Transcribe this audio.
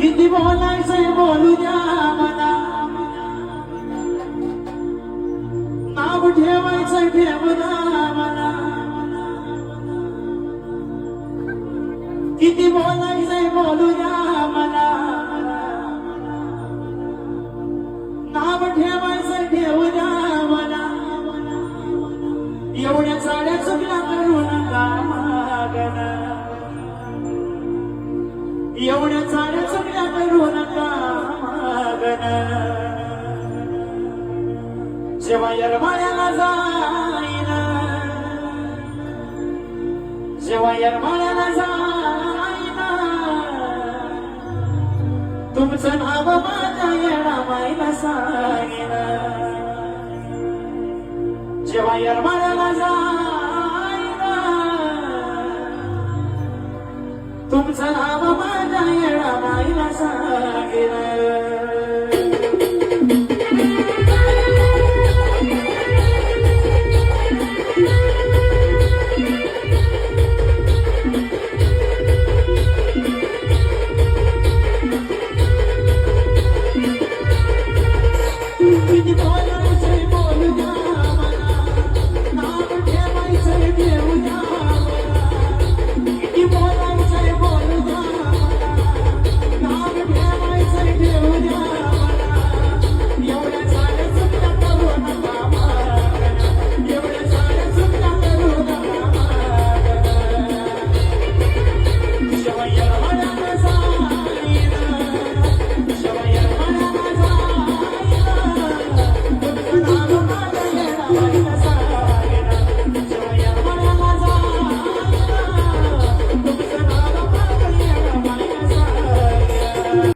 किती बोलायचंय बोलू द्या मला, नाव ठेवायचंय ठेवू द्या मला, किती बोलायचंय बोलू द्या मला, नाव ठेवायचंय ठेवू द्या मला. एवढ्या साड्या चुकल्या करू नका मागण, एवढ्या साड्या चुकल्या करू नका मागण. जेव्हा येरमाळ्याला जाईन, जेव्हा येरमाळ्याला जाईन, तुमचं नाव माझ्या येडामाईला सांगेन. जेव्हा येरमाळ्याला जाईन, तुमचं नाव